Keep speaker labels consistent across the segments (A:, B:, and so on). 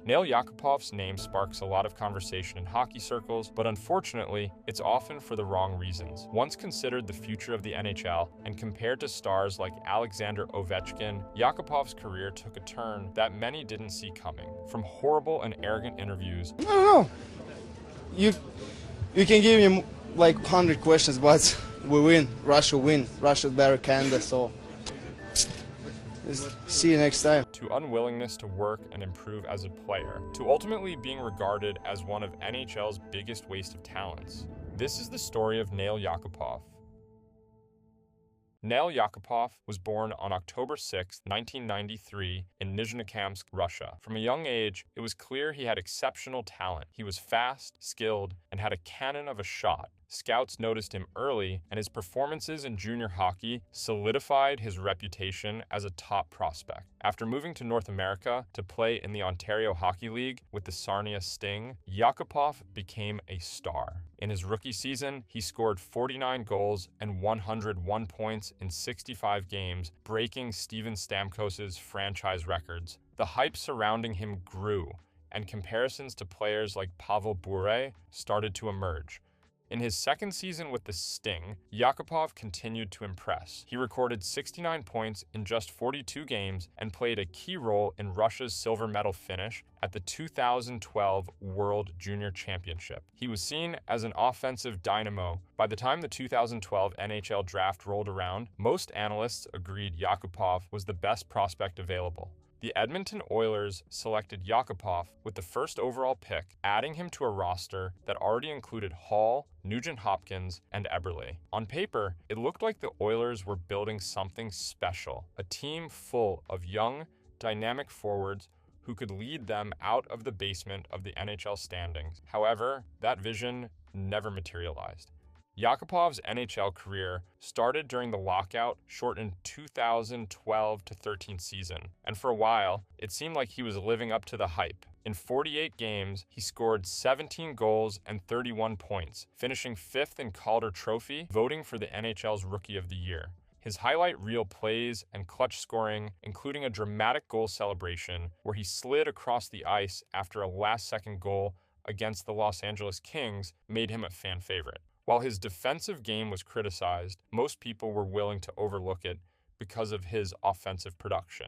A: Nail Yakupov's name sparks a lot of conversation in hockey circles, but unfortunately, it's often for the wrong reasons. Once considered the future of the NHL and compared to stars like Alexander Ovechkin, Yakupov's career took a turn that many didn't see coming. From horrible and arrogant interviews,
B: I don't know. You can give me like 100 questions, but we win. Russia better Canada, so see you next time.
A: to unwillingness to work and improve as a player, to ultimately being regarded as one of NHL's biggest waste of talents. This is the story of Nail Yakupov. Nail Yakupov was born on October 6, 1993 in Nizhnekamsk, Russia. From a young age, it was clear he had exceptional talent. He was fast, skilled, and had a cannon of a shot. Scouts noticed him early, and his performances in junior hockey solidified his reputation as a top prospect. After moving to North America to play in the Ontario Hockey League with the Sarnia Sting, Yakupov became a star. In his rookie season, he scored 49 goals and 101 points in 65 games, breaking Steven Stamkos's franchise records. The hype surrounding him grew, and comparisons to players like Pavel Bure started to emerge. In his second season with the Sting, Yakupov continued to impress. He recorded 69 points in just 42 games and played a key role in Russia's silver medal finish at the 2012 World Junior Championship. He was seen as an offensive dynamo. By the time the 2012 NHL draft rolled around, most analysts agreed Yakupov was the best prospect available. The Edmonton Oilers selected Yakupov with the first overall pick, adding him to a roster that already included Hall, Nugent-Hopkins, and Eberle. On paper, it looked like the Oilers were building something special, a team full of young, dynamic forwards who could lead them out of the basement of the NHL standings. However, that vision never materialized. Yakupov's NHL career started during the lockout-shortened 2012-13 season, and for a while, it seemed like he was living up to the hype. In 48 games, he scored 17 goals and 31 points, finishing 5th in Calder Trophy, voting for the NHL's Rookie of the Year. His highlight reel plays and clutch scoring, including a dramatic goal celebration where he slid across the ice after a last-second goal against the Los Angeles Kings, made him a fan favorite. While his defensive game was criticized, most people were willing to overlook it because of his offensive production.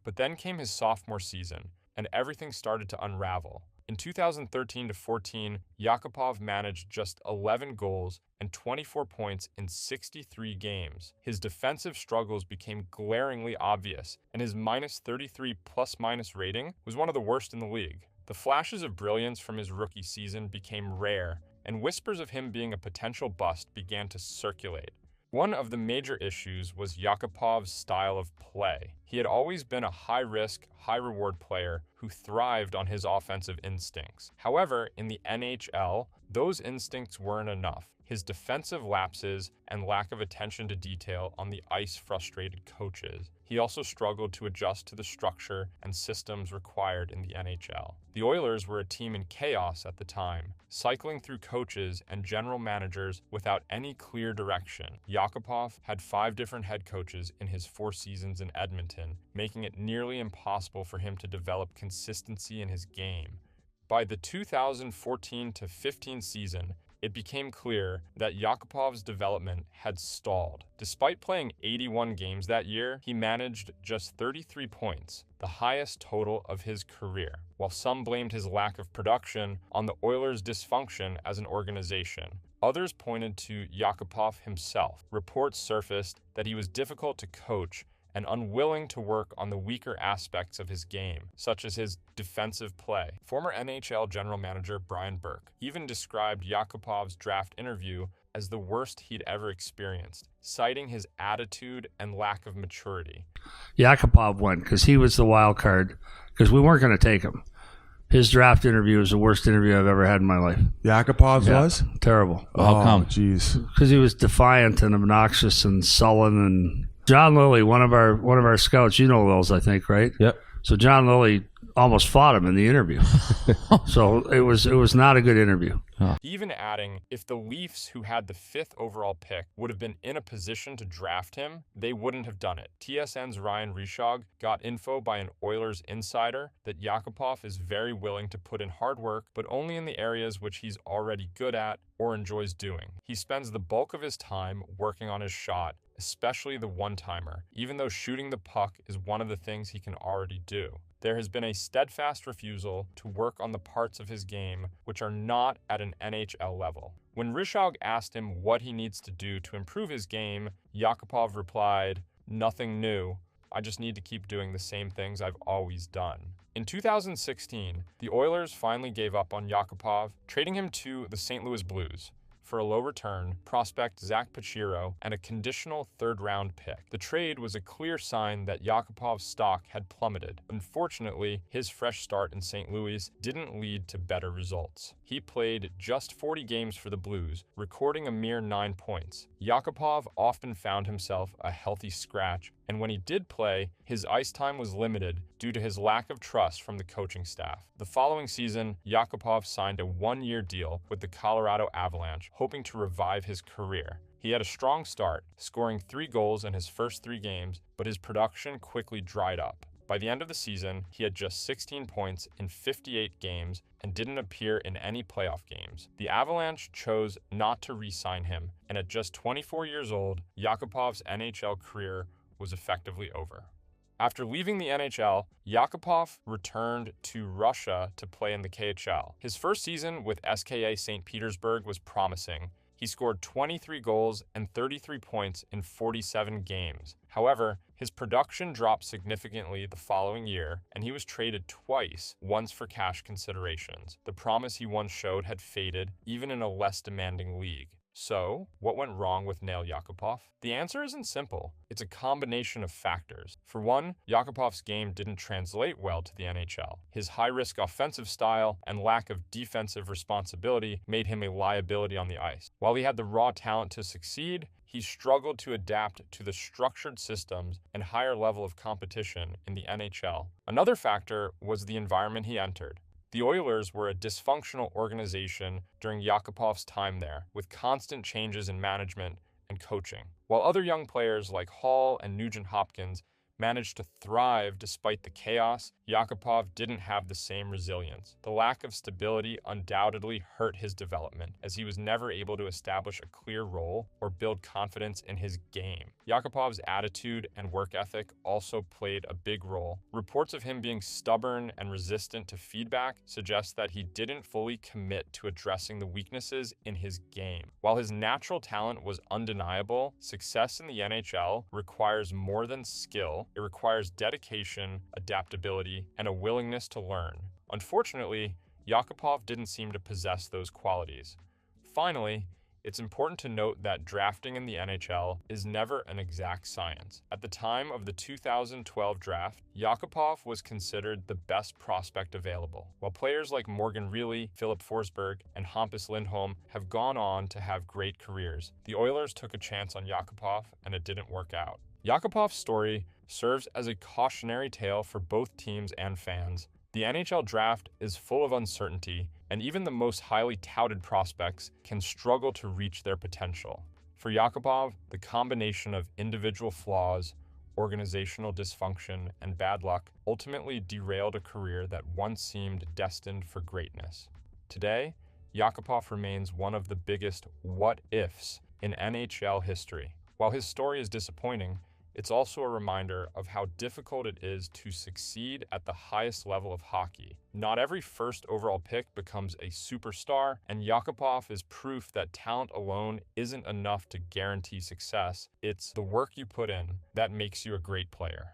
A: But then came his sophomore season, and everything started to unravel. In 2013-14, Yakupov managed just 11 goals and 24 points in 63 games. His defensive struggles became glaringly obvious, and his -33 plus-minus rating was one of the worst in the league. The flashes of brilliance from his rookie season became rare, and whispers of him being a potential bust began to circulate. One of the major issues was Yakupov's style of play. He had always been a high-risk, high-reward player who thrived on his offensive instincts. However, in the NHL, those instincts weren't enough. His defensive lapses and lack of attention to detail on the ice frustrated coaches. He also struggled to adjust to the structure and systems required in the NHL. The Oilers were a team in chaos at the time, cycling through coaches and general managers without any clear direction. Yakupov had 5 different head coaches in his 4 seasons in Edmonton, making it nearly impossible for him to develop consistency in his game. By the 2014-15 season, it became clear that Yakupov's development had stalled. Despite playing 81 games that year, he managed just 33 points, the highest total of his career. While some blamed his lack of production on the Oilers' dysfunction as an organization, others pointed to Yakupov himself. Reports surfaced that he was difficult to coach and unwilling to work on the weaker aspects of his game, such as his defensive play. Former NHL general manager Brian Burke even described Yakupov's draft interview as the worst he'd ever experienced, citing his attitude and lack of maturity.
C: Yakupov went because he was the wild card, because we weren't going to take him. His draft interview was the worst interview I've ever had in my life.
D: Yakupov's was?
C: Terrible.
E: Well, how come?
D: Jeez.
C: Because he was defiant and obnoxious and sullen. And John Lilly, one of our scouts, you know those, I think, right?
E: Yep.
C: So John Lilly almost fought him in the interview. So it was not a good interview.
A: Even adding, if the Leafs, who had the 5th overall pick, would have been in a position to draft him, they wouldn't have done it. TSN's Ryan Rishog got info by an Oilers insider that Yakupov is very willing to put in hard work, but only in the areas which he's already good at or enjoys doing. He spends the bulk of his time working on his shot, especially the one-timer, even though shooting the puck is one of the things he can already do. There has been a steadfast refusal to work on the parts of his game which are not at an NHL level. When Rishog asked him what he needs to do to improve his game, Yakupov replied, "Nothing new. I just need to keep doing the same things I've always done." In 2016, the Oilers finally gave up on Yakupov, trading him to the St. Louis Blues for a low-return prospect Zach Pachiro and a conditional 3rd-round pick. The trade was a clear sign that Yakupov's stock had plummeted. Unfortunately, his fresh start in St. Louis didn't lead to better results. He played just 40 games for the Blues, recording a mere 9 points. Yakupov often found himself a healthy scratch, and when he did play, his ice time was limited due to his lack of trust from the coaching staff. The following season, Yakupov signed a 1-year deal with the Colorado Avalanche, hoping to revive his career. He had a strong start, scoring 3 goals in his first 3 games, but his production quickly dried up. By the end of the season, he had just 16 points in 58 games and didn't appear in any playoff games. The Avalanche chose not to re-sign him, and at just 24 years old, Yakupov's NHL career was effectively over. After leaving the NHL, Yakupov returned to Russia to play in the KHL. His first season with SKA St. Petersburg was promising. He scored 23 goals and 33 points in 47 games. However, his production dropped significantly the following year, and he was traded twice, once for cash considerations. The promise he once showed had faded, even in a less demanding league. So, what went wrong with Nail Yakupov? The answer isn't simple. It's a combination of factors. For one, Yakupov's game didn't translate well to the NHL. His high-risk offensive style and lack of defensive responsibility made him a liability on the ice. While he had the raw talent to succeed, he struggled to adapt to the structured systems and higher level of competition in the NHL. Another factor was the environment he entered. The Oilers were a dysfunctional organization during Yakupov's time there, with constant changes in management and coaching. While other young players like Hall and Nugent-Hopkins managed to thrive despite the chaos, Yakupov didn't have the same resilience. The lack of stability undoubtedly hurt his development, as he was never able to establish a clear role or build confidence in his game. Yakupov's attitude and work ethic also played a big role. Reports of him being stubborn and resistant to feedback suggest that he didn't fully commit to addressing the weaknesses in his game. While his natural talent was undeniable, success in the NHL requires more than skill. It requires dedication, adaptability, and a willingness to learn. Unfortunately, Yakupov didn't seem to possess those qualities. Finally, it's important to note that drafting in the NHL is never an exact science. At the time of the 2012 draft, Yakupov was considered the best prospect available. While players like Morgan Rielly, Philip Forsberg, and Hampus Lindholm have gone on to have great careers, the Oilers took a chance on Yakupov and it didn't work out. Yakupov's story serves as a cautionary tale for both teams and fans. The NHL draft is full of uncertainty, and even the most highly touted prospects can struggle to reach their potential. For Yakupov, the combination of individual flaws, organizational dysfunction, and bad luck ultimately derailed a career that once seemed destined for greatness. Today, Yakupov remains one of the biggest what-ifs in NHL history. While his story is disappointing, it's also a reminder of how difficult it is to succeed at the highest level of hockey. Not every first overall pick becomes a superstar, and Yakupov is proof that talent alone isn't enough to guarantee success. It's the work you put in that makes you a great player.